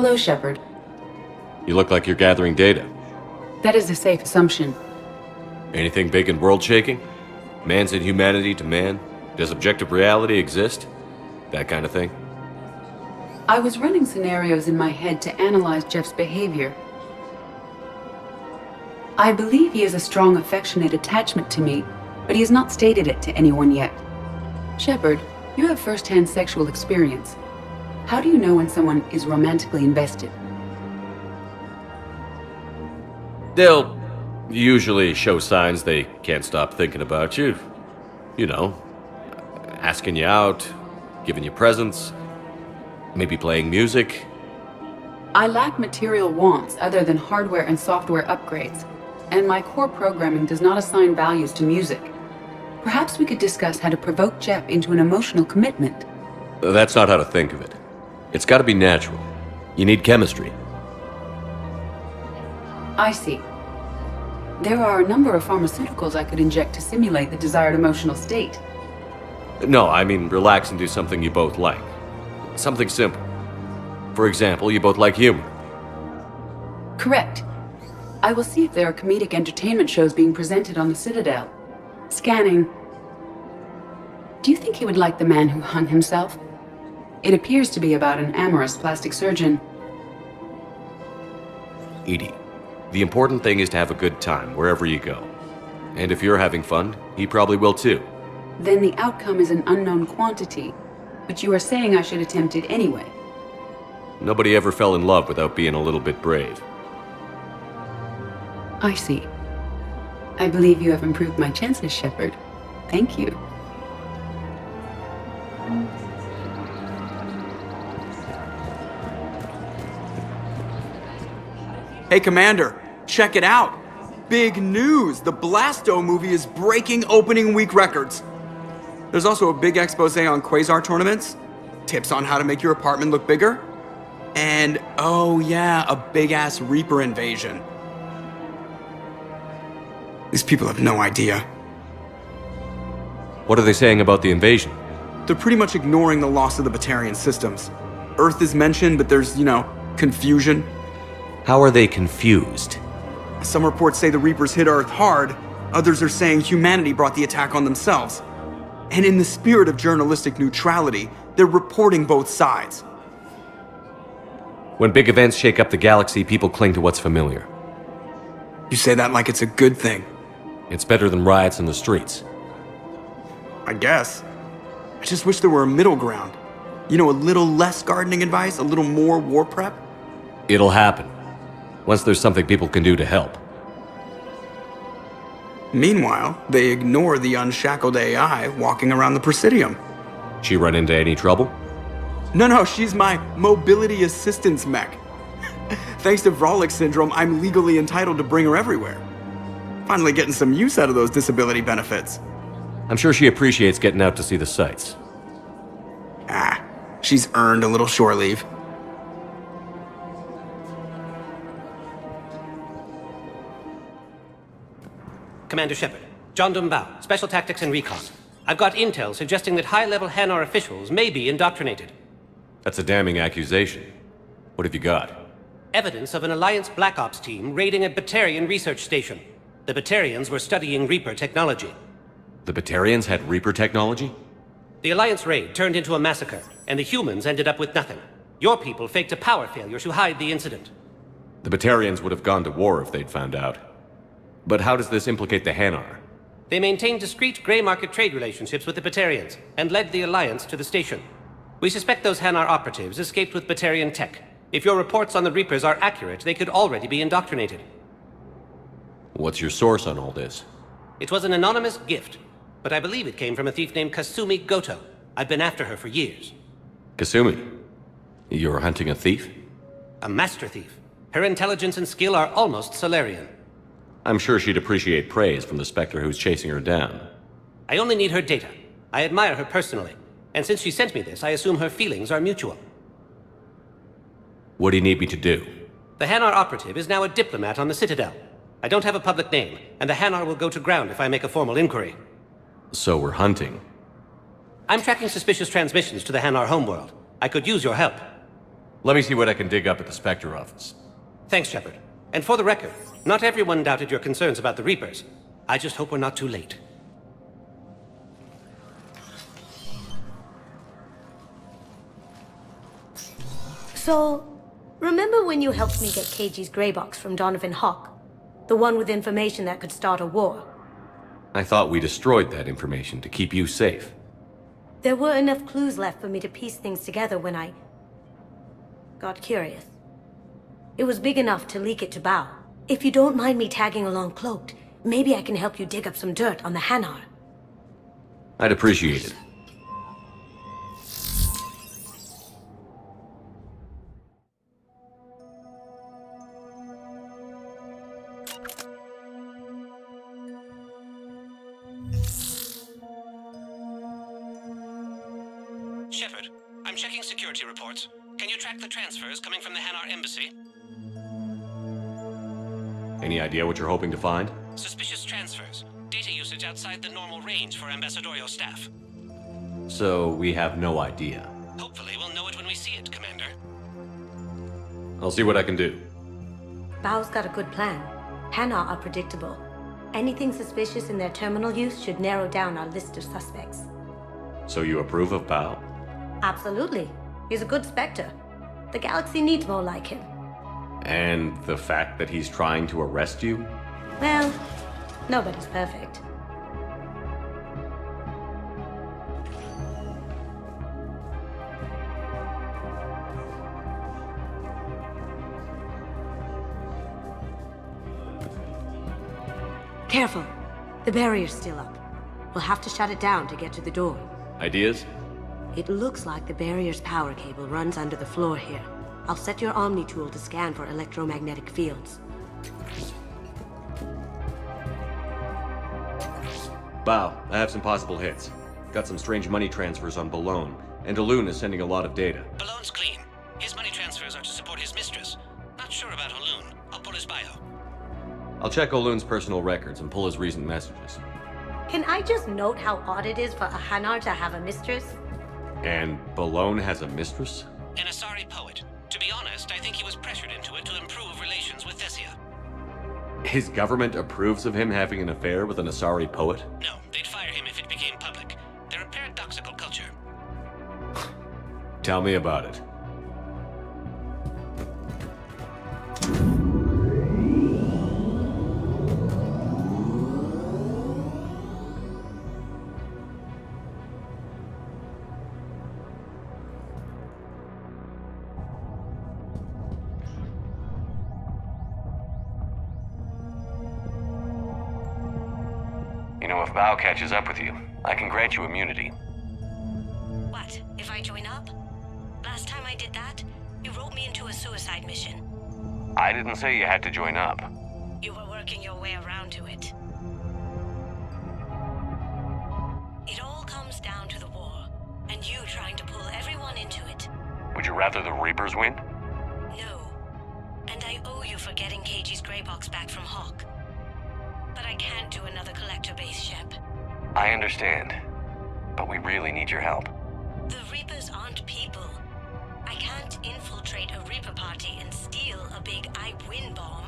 Hello, Shepard. You look like you're gathering data. That is a safe assumption. Anything big and world-shaking? Man's inhumanity to man? Does objective reality exist? That kind of thing? I was running scenarios in my head to analyze Jeff's behavior. I believe he has a strong affectionate attachment to me, but he has not stated it to anyone yet. Shepard, you have first-hand sexual experience. How do you know when someone is romantically invested? They'll usually show signs they can't stop thinking about you. You know, asking you out, giving you presents, maybe playing music. I lack material wants other than hardware and software upgrades, and my core programming does not assign values to music. Perhaps we could discuss how to provoke Jeff into an emotional commitment. That's not how to think of it. It's gotta be natural. You need chemistry. I see. There are a number of pharmaceuticals I could inject to simulate the desired emotional state. No, I mean relax and do something you both like. Something simple. For example, you both like humor. Correct. I will see if there are comedic entertainment shows being presented on the Citadel. Scanning. Do you think he would like The Man Who Hung Himself? It appears to be about an amorous plastic surgeon. Edie, the important thing is to have a good time wherever you go. And if you're having fun, he probably will too. Then the outcome is an unknown quantity, but you are saying I should attempt it anyway. Nobody ever fell in love without being a little bit brave. I see. I believe you have improved my chances, Shepard. Thank you. Hey, Commander, check it out. Big news! The Blasto movie is breaking opening week records. There's also a big expose on Quasar tournaments, tips on how to make your apartment look bigger, and, oh yeah, a big-ass Reaper invasion. These people have no idea. What are they saying about the invasion? They're pretty much ignoring the loss of the Batarian systems. Earth is mentioned, but there's, confusion. How are they confused? Some reports say the Reapers hit Earth hard, others are saying humanity brought the attack on themselves. And in the spirit of journalistic neutrality, they're reporting both sides. When big events shake up the galaxy, people cling to what's familiar. You say that like it's a good thing. It's better than riots in the streets. I guess. I just wish there were a middle ground. A little less gardening advice, a little more war prep. It'll happen. Once there's something people can do to help. Meanwhile, they ignore the unshackled AI walking around the Presidium. She run into any trouble? No, she's my mobility assistance mech. Thanks to Vrolic syndrome, I'm legally entitled to bring her everywhere. Finally getting some use out of those disability benefits. I'm sure she appreciates getting out to see the sights. She's earned a little shore leave. Commander Shepard, John Dumbao, Special Tactics and Recon. I've got intel suggesting that high-level Hanar officials may be indoctrinated. That's a damning accusation. What have you got? Evidence of an Alliance Black Ops team raiding a Batarian research station. The Batarians were studying Reaper technology. The Batarians had Reaper technology? The Alliance raid turned into a massacre, and the humans ended up with nothing. Your people faked a power failure to hide the incident. The Batarians would have gone to war if they'd found out. But how does this implicate the Hanar? They maintained discreet gray market trade relationships with the Batarians, and led the Alliance to the station. We suspect those Hanar operatives escaped with Batarian tech. If your reports on the Reapers are accurate, they could already be indoctrinated. What's your source on all this? It was an anonymous gift, but I believe it came from a thief named Kasumi Goto. I've been after her for years. Kasumi? You're hunting a thief? A master thief. Her intelligence and skill are almost Solarian. I'm sure she'd appreciate praise from the Spectre who's chasing her down. I only need her data. I admire her personally, and since she sent me this, I assume her feelings are mutual. What do you need me to do? The Hanar operative is now a diplomat on the Citadel. I don't have a public name, and the Hanar will go to ground if I make a formal inquiry. So we're hunting. I'm tracking suspicious transmissions to the Hanar homeworld. I could use your help. Let me see what I can dig up at the Spectre office. Thanks, Shepard. And for the record, not everyone doubted your concerns about the Reapers. I just hope we're not too late. So, remember when you helped me get KG's grey box from Donovan Hawk? The one with information that could start a war? I thought we destroyed that information to keep you safe. There were enough clues left for me to piece things together when I got curious. It was big enough to leak it to Bao. If you don't mind me tagging along cloaked, maybe I can help you dig up some dirt on the Hanar. I'd appreciate it. Shepard, I'm checking security reports. Can you track the transfers coming from the Hanar embassy? Any idea what you're hoping to find? Suspicious transfers. Data usage outside the normal range for ambassadorial staff. So we have no idea. Hopefully we'll know it when we see it, Commander. I'll see what I can do. Bao's got a good plan. Hanar are predictable. Anything suspicious in their terminal use should narrow down our list of suspects. So you approve of Bao? Absolutely. He's a good Spectre. The galaxy needs more like him. And the fact that he's trying to arrest you? Well, nobody's perfect. Careful. The barrier's still up. We'll have to shut it down to get to the door. Ideas? It looks like the barrier's power cable runs under the floor here. I'll set your Omni tool to scan for electromagnetic fields. Bao, I have some possible hits. Got some strange money transfers on Balone, and Olun is sending a lot of data. Balone's clean. His money transfers are to support his mistress. Not sure about Olun. I'll pull his bio. I'll check Olun's personal records and pull his recent messages. Can I just note how odd it is for a Hanar to have a mistress? And Balone has a mistress? An Asari poet. To be honest, I think he was pressured into it to improve relations with Thessia. His government approves of him having an affair with an Asari poet? No, they'd fire him if it became public. They're a paradoxical culture. Tell me about it. You know, if Bao catches up with you, I can grant you immunity. What, if I join up? Last time I did that, you wrote me into a suicide mission. I didn't say you had to join up. You were working your way around to it. It all comes down to the war, and you trying to pull everyone into it. Would you rather the Reapers win? No. And I owe you for getting KG's grey box back from Hawk. But I can't do another collector base, Shep. I understand, but we really need your help. The Reapers aren't people. I can't infiltrate a Reaper party and steal a big I win bomb.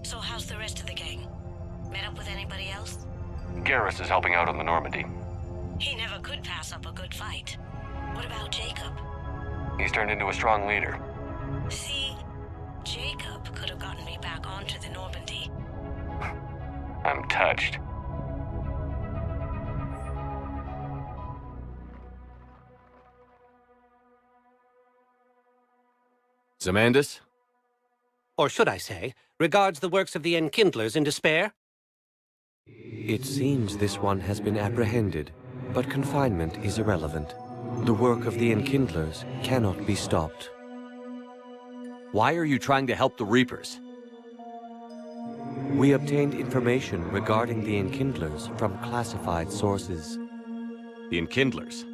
So how's the rest of the gang? Met up with anybody else? Garrus is helping out on the Normandy. He never could pass up a good fight. What about Jacob? He's turned into a strong leader. See, Jacob could have gotten me back onto the Normandy. I'm touched. Zamandus? Or should I say, regards the works of the Enkindlers in despair? It seems this one has been apprehended, but confinement is irrelevant. The work of the Enkindlers cannot be stopped. Why are you trying to help the Reapers? We obtained information regarding the Enkindlers from classified sources. The Enkindlers?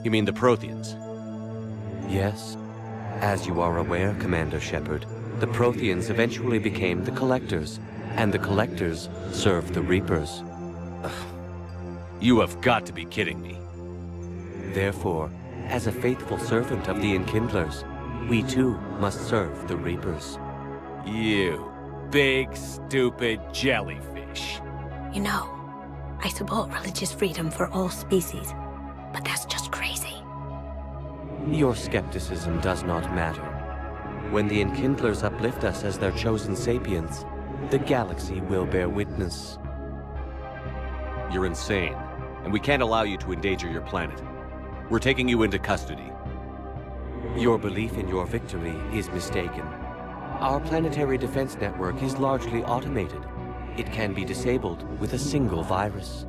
You mean the Protheans? Yes. As you are aware, Commander Shepard, the Protheans eventually became the Collectors, and the Collectors served the Reapers. You have got to be kidding me. Therefore, as a faithful servant of the Enkindlers, we too must serve the Reapers. You big, stupid jellyfish. You know, I support religious freedom for all species, but that's just crazy. Your skepticism does not matter. When the Enkindlers uplift us as their chosen sapiens, the galaxy will bear witness. You're insane, and we can't allow you to endanger your planet. We're taking you into custody. Your belief in your victory is mistaken. Our planetary defense network is largely automated. It can be disabled with a single virus,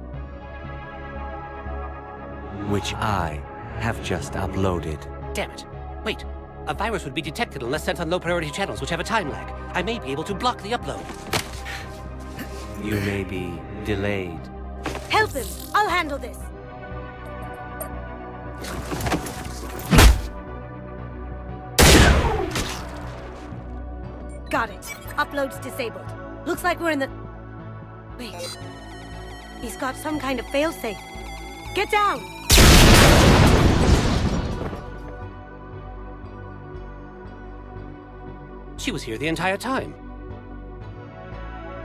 which I have just uploaded. Damn it. Wait. A virus would be detected unless sent on low-priority channels, which have a time lag. I may be able to block the upload. You may be delayed. Help him! I'll handle this! Got it. Upload's disabled. Looks like we're in the... Wait. He's got some kind of failsafe. Get down! She was here the entire time.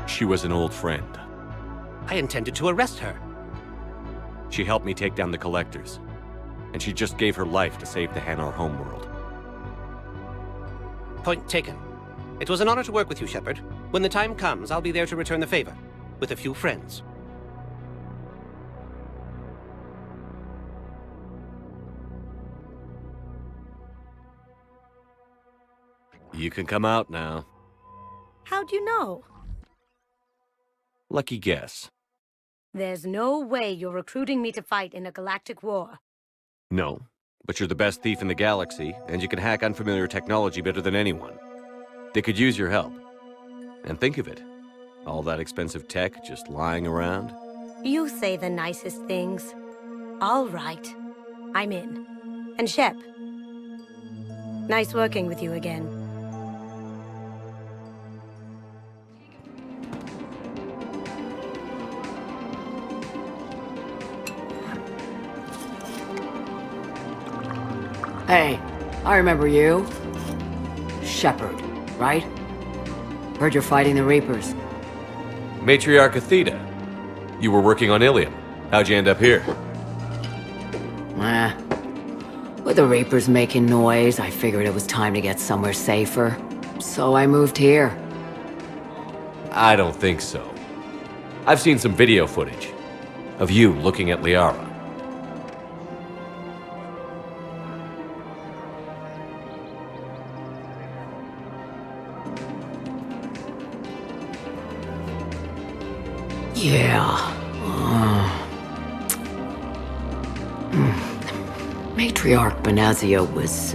She was an old friend. I intended to arrest her. She helped me take down the Collectors, and she just gave her life to save the Hanar homeworld. Point taken. It was an honor to work with you, Shepard. When the time comes, I'll be there to return the favor, with a few friends. You can come out now. How'd you know? Lucky guess. There's no way you're recruiting me to fight in a galactic war. No, but you're the best thief in the galaxy, and you can hack unfamiliar technology better than anyone. They could use your help. And think of it. All that expensive tech just lying around. You say the nicest things. All right. I'm in. And Shep. Nice working with you again. Hey, I remember you. Shepard, right? Heard you're fighting the Reapers. Matriarch Athena. You were working on Ilium. How'd you end up here? With the Reapers making noise, I figured it was time to get somewhere safer. So I moved here. I don't think so. I've seen some video footage of you looking at Liara. Yeah. Matriarch Benazia was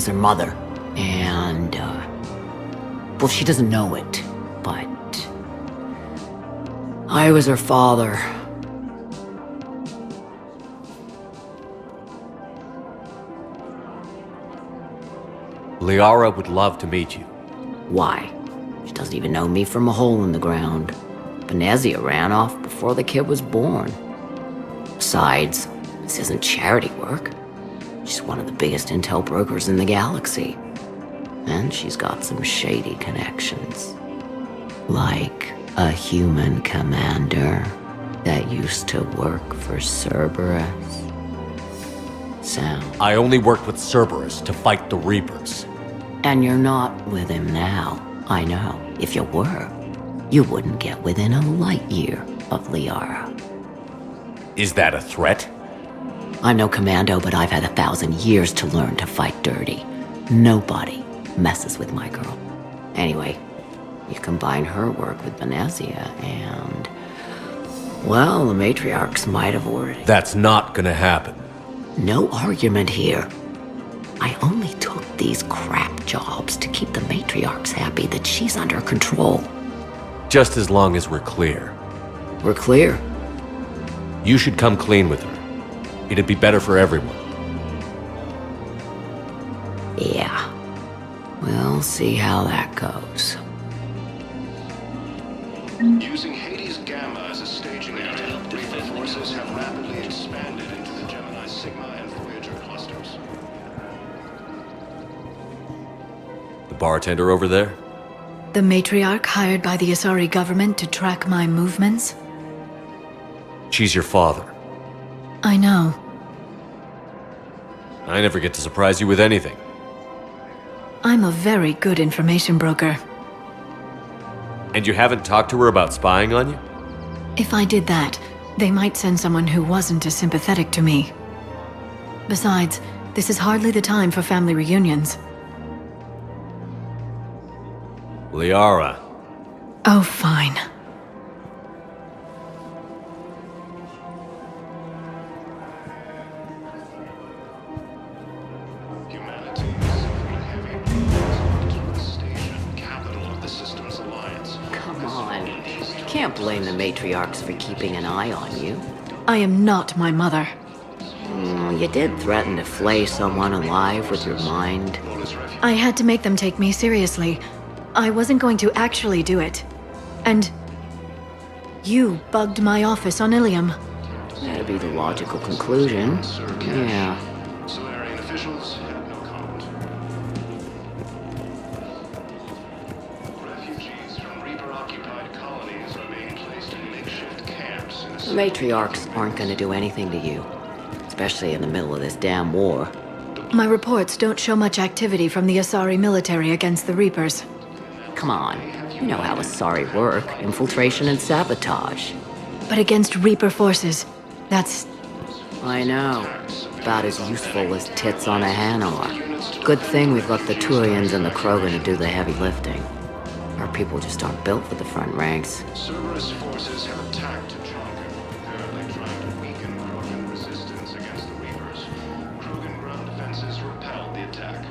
her mother. And, well, she doesn't know it, but I was her father. Liara would love to meet you. Why? She doesn't even know me from a hole in the ground. Benazia ran off before the kid was born. Besides, this isn't charity work. She's one of the biggest intel brokers in the galaxy. And she's got some shady connections. Like a human commander that used to work for Cerberus. I only worked with Cerberus to fight the Reapers. And you're not with him now. I know. If you were, you wouldn't get within a light year of Liara. Is that a threat? I'm no commando, but I've had 1,000 years to learn to fight dirty. Nobody messes with my girl. Anyway, you combine her work with Benazia and... well, the matriarchs might have already... That's not gonna happen. No argument here. I only took these crap jobs to keep the matriarchs happy that she's under control. Just as long as we're clear. We're clear? You should come clean with her. It'd be better for everyone. Yeah. We'll see how that goes. Using Hades Gamma as a staging area. forces have rapidly expanded into the Gemini Sigma and Voyager clusters. The bartender over there? The matriarch hired by the Asari government to track my movements? She's your father. I know. I never get to surprise you with anything. I'm a very good information broker. And you haven't talked to her about spying on you? If I did that, they might send someone who wasn't as sympathetic to me. Besides, this is hardly the time for family reunions. Liara. Oh, fine. Come on. You can't blame the matriarchs for keeping an eye on you. I am not my mother. You did threaten to flay someone alive with your mind. I had to make them take me seriously. I wasn't going to actually do it. And you bugged my office on Ilium. That'd be the logical conclusion. Yeah. Solarian officials have no comment. Refugees from Reaper-occupied colonies are being placed in makeshift camps in The matriarchs aren't gonna do anything to you. Especially in the middle of this damn war. My reports don't show much activity from the Asari military against the Reapers. Come on. You know how Asari work. Infiltration and sabotage. But against Reaper forces, that's... I know. About as useful as tits on a Hanar. Good thing we've left the Turians and the Krogan to do the heavy lifting. Our people just aren't built for the front ranks. Cerberus forces have attacked Jonker, apparently trying to weaken Krogan resistance against the Reapers. Krogan ground defenses repelled the attack.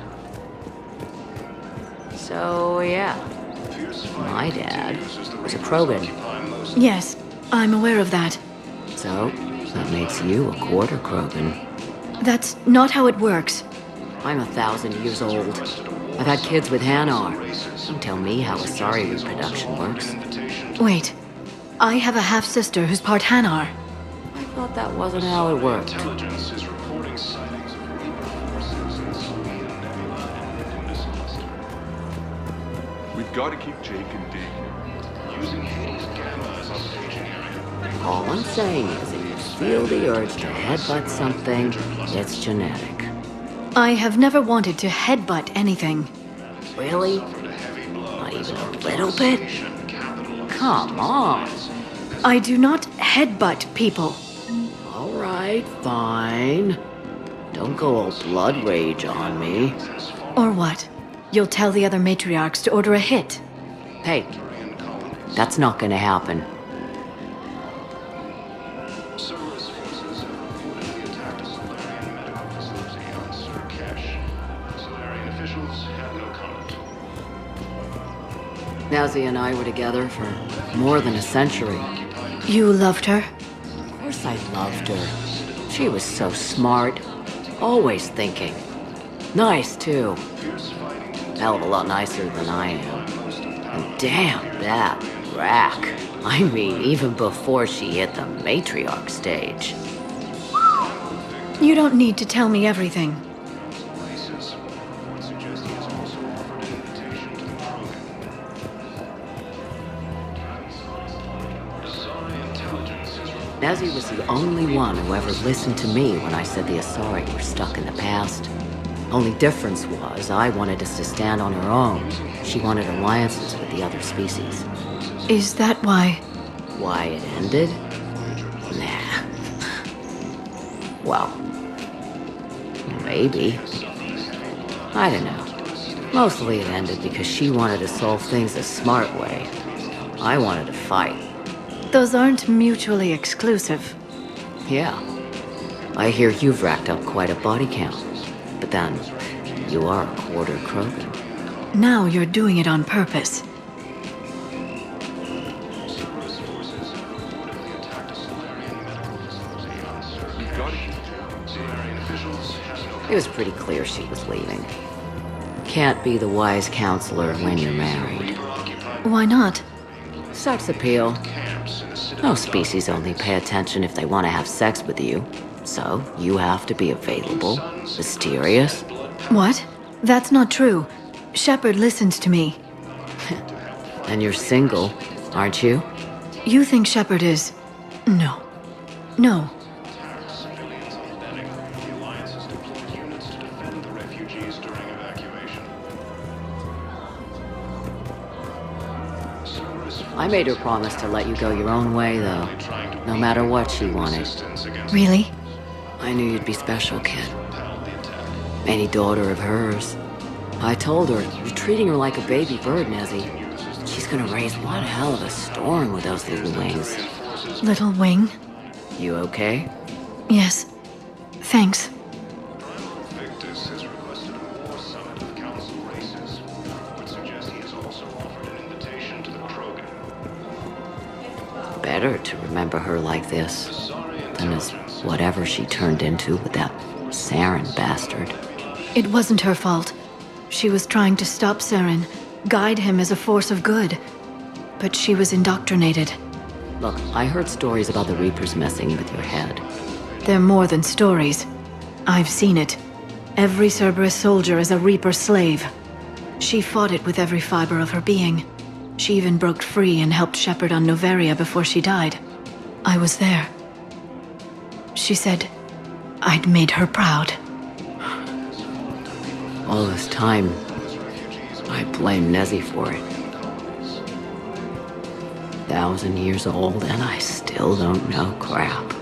So, yeah. My dad was a Krogan. Yes, I'm aware of that. So, that makes you a quarter Krogan. That's not how it works. I'm 1,000 years old. I've had kids with Hanar. Don't tell me how Asari reproduction works. Wait, I have a half-sister who's part Hanar. I thought that wasn't how it worked. Intelligence is reporting sightings of Reaper forces in Sylvian Nebula and Rufus cluster. We've got to keep Jake and Dig. Using Hades Gamma as a staging area. All I'm saying is if you feel the urge to headbutt something, it's genetic. I have never wanted to headbutt anything. Really? Not even a little bit? Come on. I do not headbutt people. All right, fine. Don't go all blood rage on me. Or what? You'll tell the other matriarchs to order a hit. Hey, that's not gonna happen. Cerberus forces have reportedly attacked a Solarian medical facility on Surkesh. Solarian officials had no comment. Nazi and I were together for more than a century. You loved her? Of course I loved her. She was so smart. Always thinking. Nice, too. Hell of a lot nicer than I am. And damn, that rack. I mean, even before she hit the matriarch stage. You don't need to tell me everything. Nazi was the only one who ever listened to me when I said the Asari were stuck in the past. Only difference was I wanted us to stand on our own. She wanted alliances with the other species. Is that why? Why it ended? Nah. Well, maybe. I don't know. Mostly it ended because she wanted to solve things the smart way. I wanted to fight. Those aren't mutually exclusive. Yeah. I hear you've racked up quite a body count. But then, you are a quarter Krogan. Now you're doing it on purpose. It was pretty clear she was leaving. Can't be the wise counselor when you're married. Why not? Sex appeal. No species only pay attention if they want to have sex with you. So, you have to be available, mysterious. What? That's not true. Shepard listens to me. And you're single, aren't you? You think Shepard is... No. No. The Alliance has deployed units to defend the refugees during evacuation. I made her promise to let you go your own way, though. No matter what she wanted. Really? I knew you'd be special, kid. Any daughter of hers. I told her, you're treating her like a baby bird, Nezzy. She's gonna raise one hell of a storm with those little wings. Little wing? You okay? Yes. Thanks. Victus has requested a war summit of council races. Would suggest he has also offered an invitation to the Krogan. Better to remember her like this than as whatever she turned into with that Saren bastard. It wasn't her fault. She was trying to stop Saren, guide him as a force of good. But she was indoctrinated. Look, I heard stories about the Reapers messing with your head. They're more than stories. I've seen it. Every Cerberus soldier is a Reaper slave. She fought it with every fiber of her being. She even broke free and helped Shepard on Noveria before she died. I was there. She said I'd made her proud. All this time, I blame Nezzy for it. 1,000 years old and I still don't know crap.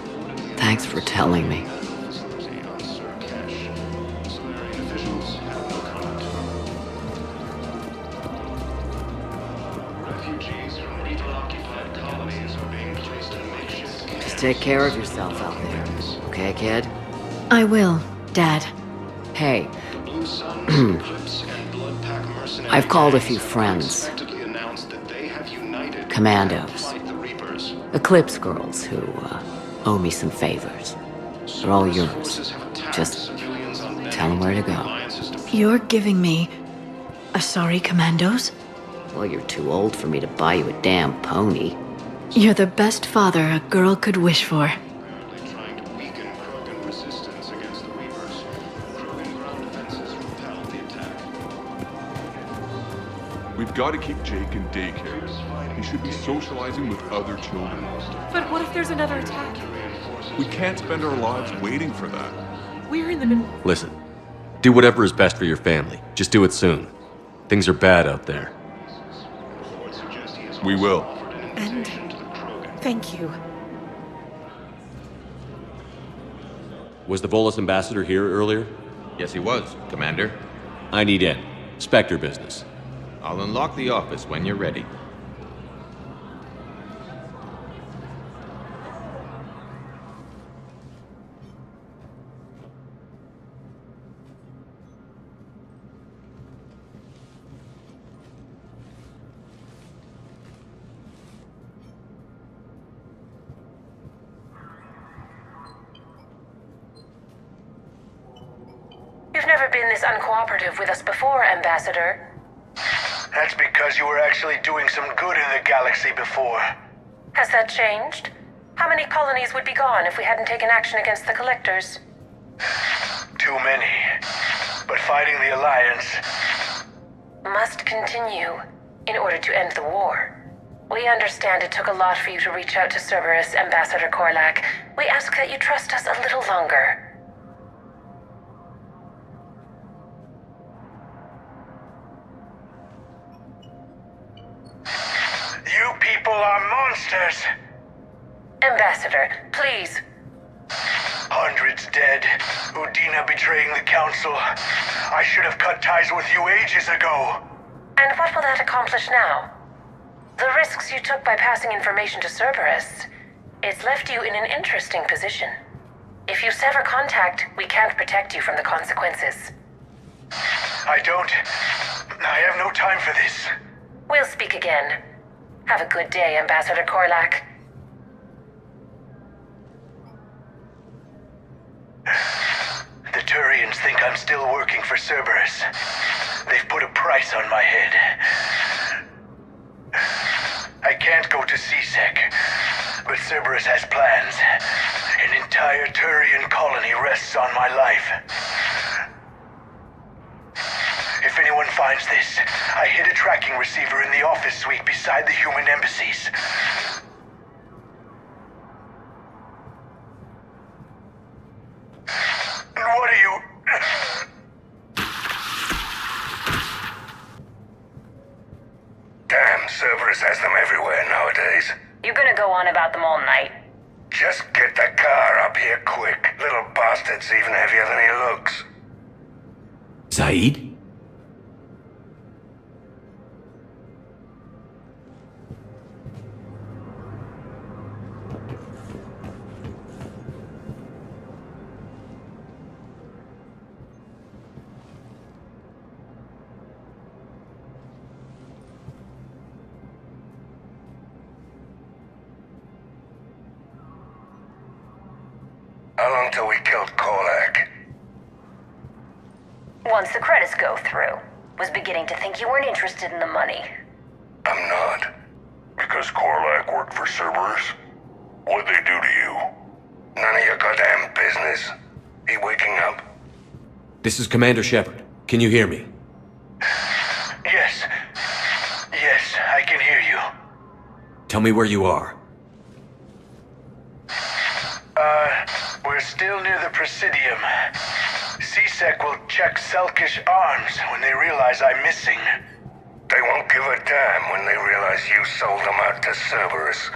Thanks for telling me. Just take care of yourself out there, okay, kid? I will, Dad. Hey, I've called a few friends. Commandos. Eclipse girls who owe me some favors. They're all yours. Just tell them where to go. You're giving me a sorry commandos? Well, you're too old for me to buy you a damn pony. You're the best father a girl could wish for. Trying to weaken Krogan resistance against the Reapers. Krogan ground defenses repelled the attack. We've got to keep Jake in daycare. He should be socializing with other children. But what if there's another attack? We can't spend our lives waiting for that. We're in the middle. Listen, do whatever is best for your family. Just do it soon. Things are bad out there. We will. And thank you. Was the Volus ambassador here earlier? Yes, he was, Commander. I need in. Spectre business. I'll unlock the office when you're ready. You've never been this uncooperative with us before, Ambassador. That's because you were actually doing some good in the galaxy before. Has that changed? How many colonies would be gone if we hadn't taken action against the Collectors? Too many. But fighting the Alliance... must continue in order to end the war. We understand it took a lot for you to reach out to Cerberus, Ambassador Korlak. We ask that you trust us a little longer. You people are monsters! Ambassador, please. Hundreds dead. Udina betraying the Council. I should have cut ties with you ages ago. And what will that accomplish now? The risks you took by passing information to Cerberus, it's left you in an interesting position. If you sever contact, we can't protect you from the consequences. I have no time for this. We'll speak again. Have a good day, Ambassador Korlak. The Turians think I'm still working for Cerberus. They've put a price on my head. I can't go to CSEC. but Cerberus has plans. An entire Turian colony rests on my life. If anyone finds this, I hid a tracking receiver in the office suite beside the human embassies. And what are you... Damn, Cerberus has them everywhere nowadays. You gonna go on about them all night? Just get the car up here quick. Little bastard's even heavier than he looks. Zaid? How long till we killed Korlak? Once the credits go through. Was beginning to think you weren't interested in the money. I'm not. Because Korlak worked for Cerberus? What'd they do to you? None of your goddamn business. He waking up? This is Commander Shepard. Can you hear me? Yes. Yes, I can hear you. Tell me where you are. We're still near the Presidium. C-Sec will check Selkish arms when they realize I'm missing. They won't give a damn when they realize you sold them out to Cerberus.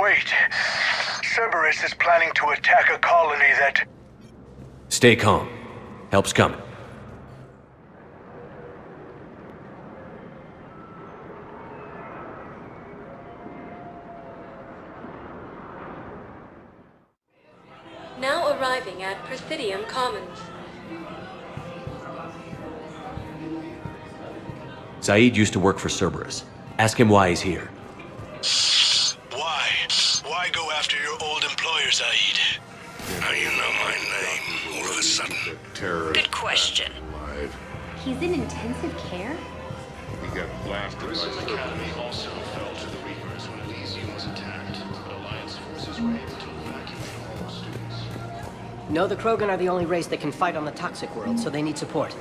Wait. Cerberus is planning to attack a colony that... Stay calm. Help's coming. Now arriving at Presidium Commons. Zaid used to work for Cerberus. Ask him why he's here. Why? Why go after your old employer, Zaid? How you know my name all of a sudden? Good question. He's in intensive care? He got blasted by Prison Academy also fell to the Reapers when Elysium was attacked, but Alliance forces were able to evacuate all students. No, the Krogan are the only race that can fight on the toxic world, so they need support.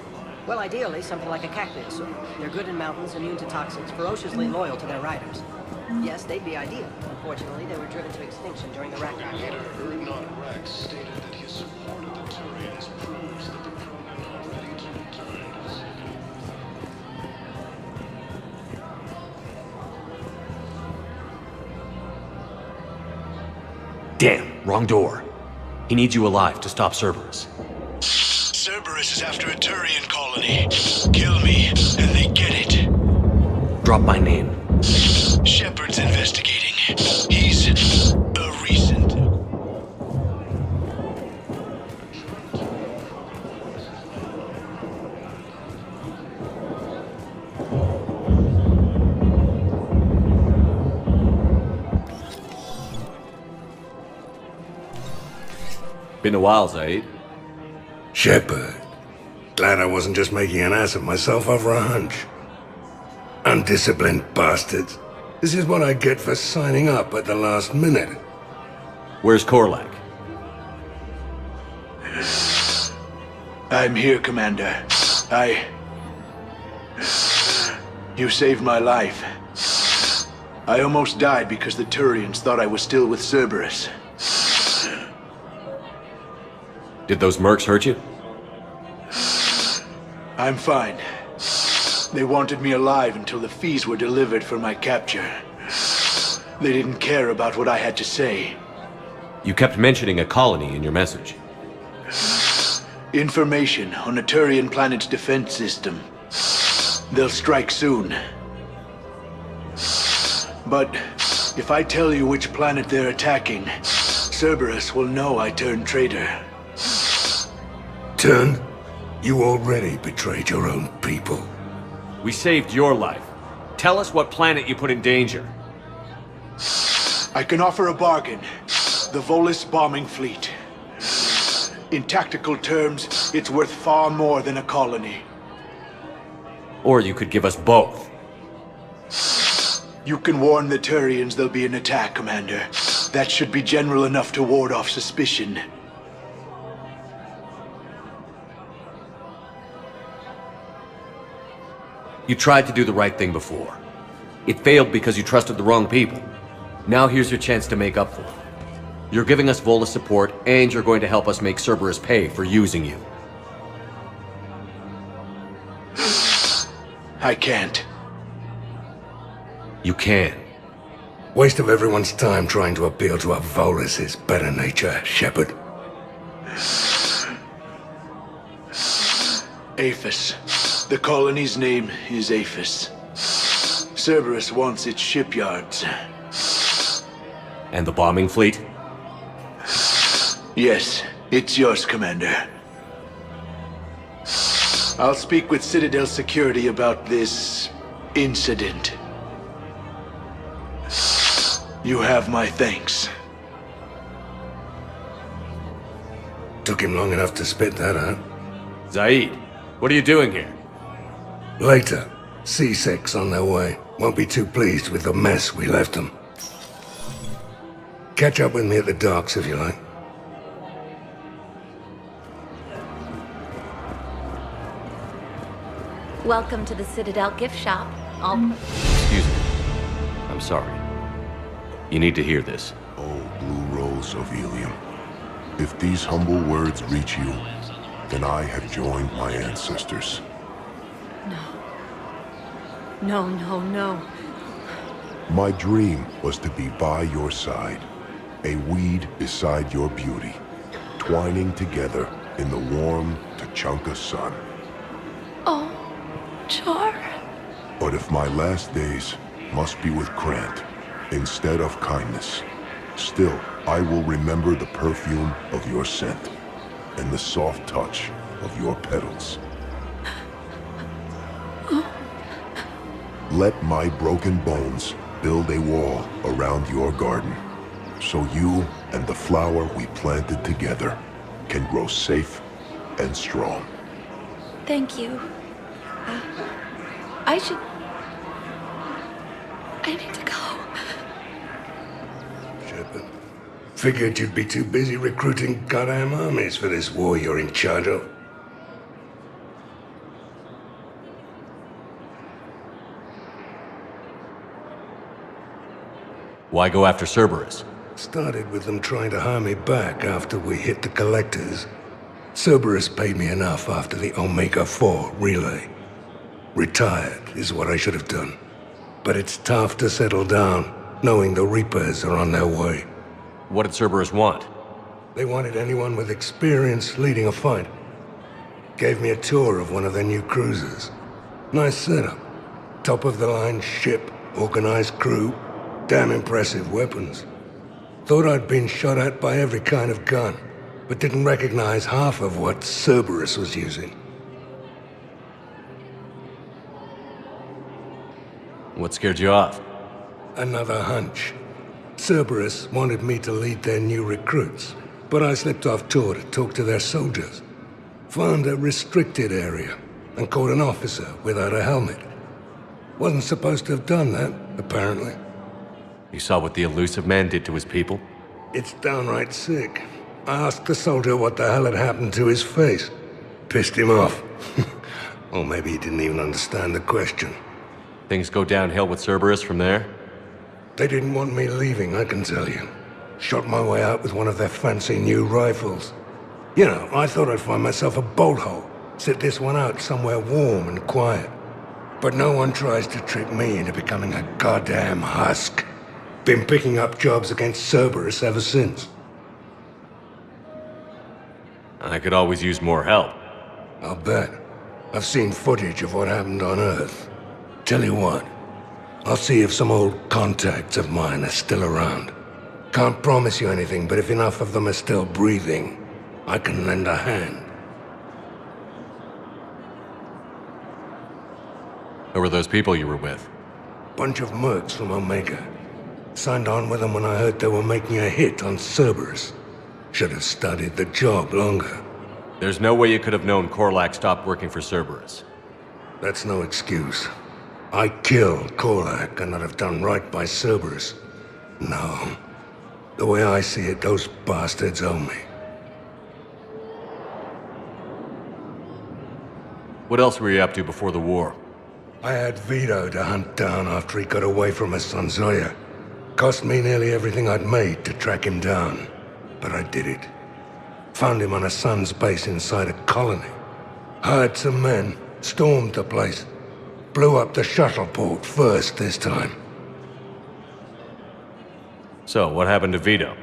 Well, ideally, something like a cactus. They're good in mountains, immune to toxins, ferociously loyal to their riders. Yes, they'd be ideal. Unfortunately, they were driven to extinction during the Ragnar War. Erdnot Rex stated that his support of the Turians proves that the Krogan are ready to return to the city. Damn, wrong door. He needs you alive to stop Cerberus. Cerberus is after a Turian colony. Kill me, and they get it. Drop my name. Shepard's investigating. He's a recent. Been a while, Zaid. Shepard. Glad I wasn't just making an ass of myself over a hunch. Undisciplined bastards. This is what I get for signing up at the last minute. Where's Korlak? I'm here, Commander. You saved my life. I almost died because the Turians thought I was still with Cerberus. Did those mercs hurt you? I'm fine. They wanted me alive until the fees were delivered for my capture. They didn't care about what I had to say. You kept mentioning a colony in your message. Information on a Turian planet's defense system. They'll strike soon. But if I tell you which planet they're attacking, Cerberus will know I turned traitor. Turned? You already betrayed your own people. We saved your life. Tell us what planet you put in danger. I can offer a bargain. The Volus bombing fleet. In tactical terms, it's worth far more than a colony. Or you could give us both. You can warn the Turians there'll be an attack, Commander. That should be general enough to ward off suspicion. You tried to do the right thing before. It failed because you trusted the wrong people. Now here's your chance to make up for it. You're giving us Volus support, and you're going to help us make Cerberus pay for using you. I can't. You can. Waste of everyone's time trying to appeal to a Volus' better nature, Shepard. Aphis. The colony's name is Aphis. Cerberus wants its shipyards. And the bombing fleet? Yes, it's yours, Commander. I'll speak with Citadel Security about this incident. You have my thanks. Took him long enough to spit that out. Zaid, what are you doing here? Later. C6 on their way. Won't be too pleased with the mess we left them. Catch up with me at the docks if you like. Welcome to the Citadel gift shop. Excuse me. I'm sorry. You need to hear this. Oh, Blue Rose of Ilium. If these humble words reach you, then I have joined my ancestors. No, no, no. My dream was to be by your side, a weed beside your beauty, twining together in the warm Tachanka sun. Oh, Char. But if my last days must be with Krant instead of kindness, still I will remember the perfume of your scent and the soft touch of your petals. Let my broken bones build a wall around your garden, so you and the flower we planted together can grow safe and strong. Thank you. I need to go. Shepard. Figured you'd be too busy recruiting goddamn armies for this war you're in charge of. Why go after Cerberus? Started with them trying to hire me back after we hit the collectors. Cerberus paid me enough after the Omega-4 relay. Retired is what I should have done. But it's tough to settle down, knowing the Reapers are on their way. What did Cerberus want? They wanted anyone with experience leading a fight. Gave me a tour of one of their new cruisers. Nice setup. Top-of-the-line ship, organized crew, damn impressive weapons. Thought I'd been shot at by every kind of gun, but didn't recognize half of what Cerberus was using. What scared you off? Another hunch. Cerberus wanted me to lead their new recruits, but I slipped off tour to talk to their soldiers. Found a restricted area, and caught an officer without a helmet. Wasn't supposed to have done that, apparently. You saw what the elusive man did to his people? It's downright sick. I asked the soldier what the hell had happened to his face. Pissed him off. Or maybe he didn't even understand the question. Things go downhill with Cerberus from there? They didn't want me leaving, I can tell you. Shot my way out with one of their fancy new rifles. You know, I thought I'd find myself a bolt hole. Sit this one out somewhere warm and quiet. But no one tries to trick me into becoming a goddamn husk. Been picking up jobs against Cerberus ever since. I could always use more help. I'll bet. I've seen footage of what happened on Earth. Tell you what, I'll see if some old contacts of mine are still around. Can't promise you anything, but if enough of them are still breathing, I can lend a hand. Who were those people you were with? Bunch of mercs from Omega. Signed on with them when I heard they were making a hit on Cerberus. Should have studied the job longer. There's no way you could have known Korlak stopped working for Cerberus. That's no excuse. I killed Korlak and I'd have done right by Cerberus. No. The way I see it, those bastards owe me. What else were you up to before the war? I had Vito to hunt down after he got away from his son Zoya. Cost me nearly everything I'd made to track him down. But I did it. Found him on a son's base inside a colony. Hired some men, stormed the place. Blew up the shuttle port first this time. So, what happened to Vito?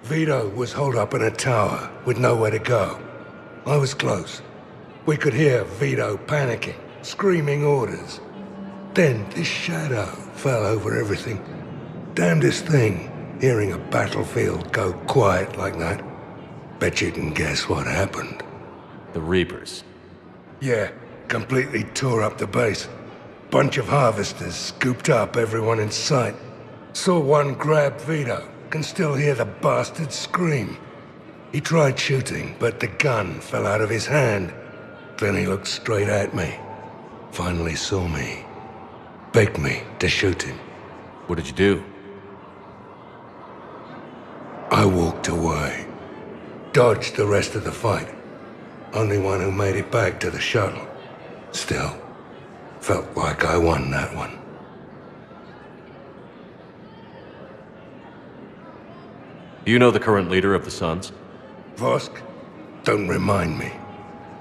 Vito was holed up in a tower with nowhere to go. I was close. We could hear Vito panicking, screaming orders. Then this shadow fell over everything. Damnedest thing, hearing a battlefield go quiet like that. Bet you can guess what happened. The Reapers. Yeah, completely tore up the base. Bunch of harvesters scooped up everyone in sight. Saw one grab Vito. Can still hear the bastard scream. He tried shooting, but the gun fell out of his hand. Then he looked straight at me. Finally saw me. Begged me to shoot him. What did you do? I walked away. Dodged the rest of the fight. Only one who made it back to the shuttle. Still, felt like I won that one. You know the current leader of the Suns? Vosk? Don't remind me.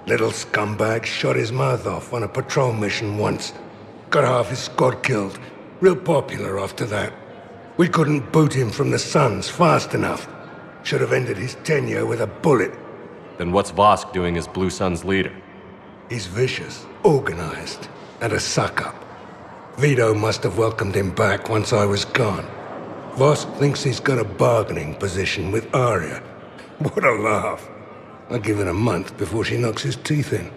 Little scumbag shot his mouth off on a patrol mission once. Got half his squad killed. Real popular after that. We couldn't boot him from the Suns fast enough. Should have ended his tenure with a bullet. Then what's Vosk doing as Blue Sun's leader? He's vicious, organized, and a suck-up. Vito must have welcomed him back once I was gone. Vosk thinks he's got a bargaining position with Arya. What a laugh. I'll give it a month before she knocks his teeth in.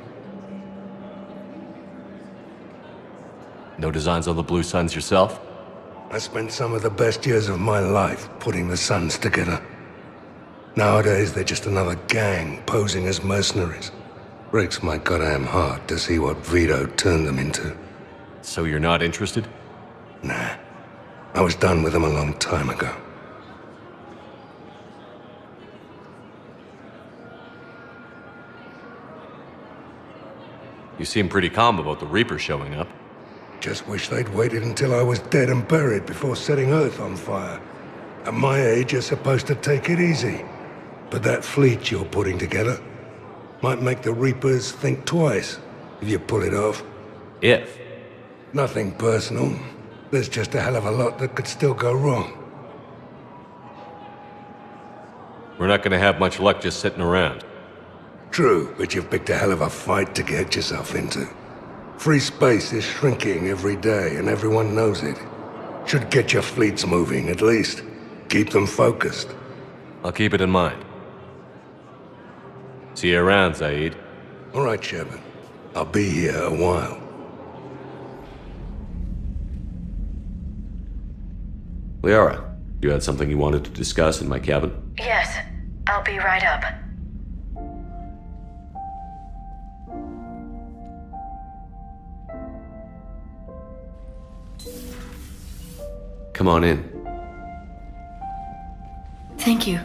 No designs on the Blue Suns yourself? I spent some of the best years of my life putting the Suns together. Nowadays, they're just another gang posing as mercenaries. Breaks my goddamn heart to see what Vito turned them into. So you're not interested? Nah. I was done with them a long time ago. You seem pretty calm about the Reaper showing up. Just wish they'd waited until I was dead and buried before setting Earth on fire. At my age, you're supposed to take it easy. But that fleet you're putting together might make the Reapers think twice if you pull it off. If? Nothing personal. There's just a hell of a lot that could still go wrong. We're not gonna have much luck just sitting around. True, but you've picked a hell of a fight to get yourself into. Free space is shrinking every day, and everyone knows it. Should get your fleets moving, at least. Keep them focused. I'll keep it in mind. See you around, Zaid. All right, Shepard. I'll be here a while. Liara, you had something you wanted to discuss in my cabin? Yes, I'll be right up. Come on in. Thank you.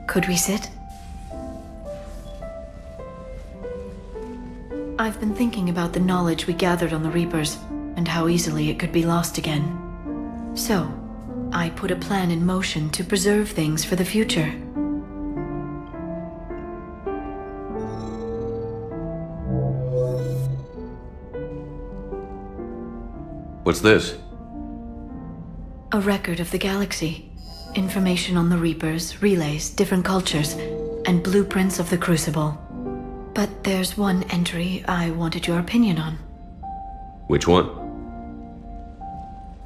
Could we sit? I've been thinking about the knowledge we gathered on the Reapers, and how easily it could be lost again. So, I put a plan in motion to preserve things for the future. What's this? A record of the galaxy. Information on the Reapers, relays, different cultures, and blueprints of the Crucible. But there's one entry I wanted your opinion on. Which one?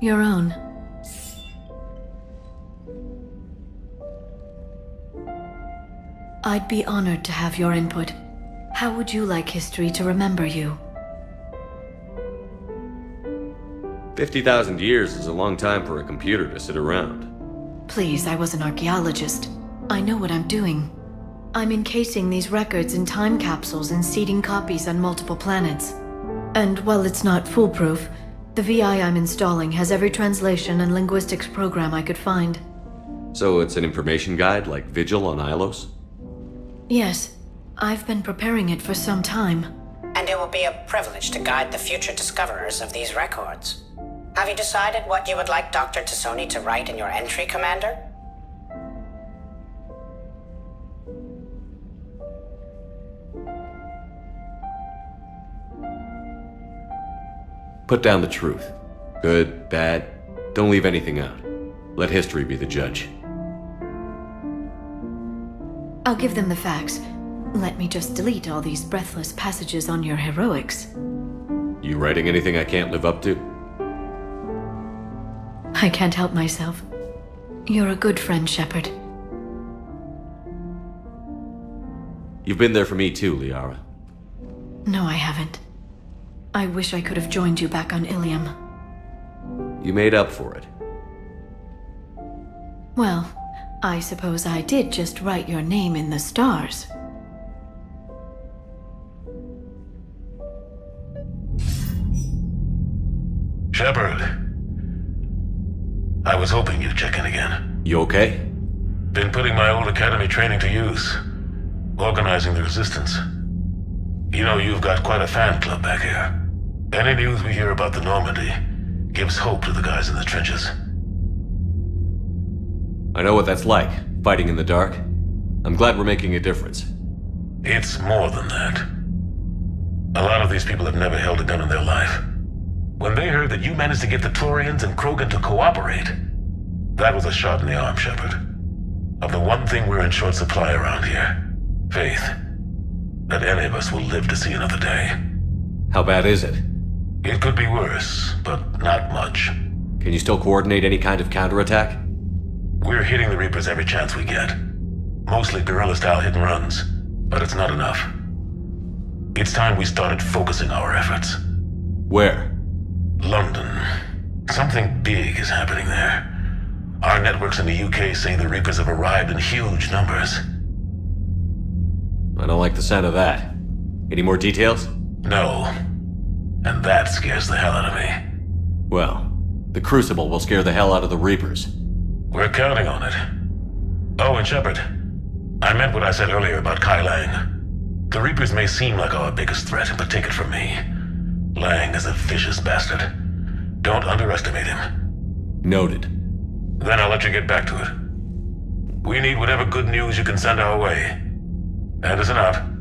Your own. I'd be honored to have your input. How would you like history to remember you? 50,000 years is a long time for a computer to sit around. Please, I was an archaeologist. I know what I'm doing. I'm encasing these records in time capsules and seeding copies on multiple planets. And while it's not foolproof, The VI I'm installing has every translation and linguistics program I could find. So it's an information guide like Vigil on Ilos? Yes, I've been preparing it for some time. And it will be a privilege to guide the future discoverers of these records. Have you decided what you would like Dr. Tassoni to write in your entry, Commander? Put down the truth. Good, bad, don't leave anything out. Let history be the judge. I'll give them the facts. Let me just delete all these breathless passages on your heroics. You writing anything I can't live up to? I can't help myself. You're a good friend, Shepard. You've been there for me too, Liara. No, I haven't. I wish I could have joined you back on Ilium. You made up for it. Well, I suppose I did just write your name in the stars. Shepard. I was hoping you'd check in again. You okay? Been putting my old academy training to use. Organizing the resistance. You know, you've got quite a fan club back here. Any news we hear about the Normandy gives hope to the guys in the trenches. I know what that's like, fighting in the dark. I'm glad we're making a difference. It's more than that. A lot of these people have never held a gun in their life. When they heard that you managed to get the Turians and Krogan to cooperate, that was a shot in the arm, Shepard. Of the one thing we're in short supply around here, faith. That any of us will live to see another day. How bad is it? It could be worse, but not much. Can you still coordinate any kind of counterattack? We're hitting the Reapers every chance we get. Mostly guerrilla-style hit-and-runs, but it's not enough. It's time we started focusing our efforts. Where? London. Something big is happening there. Our networks in the UK say the Reapers have arrived in huge numbers. I don't like the sound of that. Any more details? No. And that scares the hell out of me. Well, the Crucible will scare the hell out of the Reapers. We're counting on it. Oh, and Shepard, I meant what I said earlier about Kai Lang. The Reapers may seem like our biggest threat, but take it from me. Lang is a vicious bastard. Don't underestimate him. Noted. Then I'll let you get back to it. We need whatever good news you can send our way. Anderson out.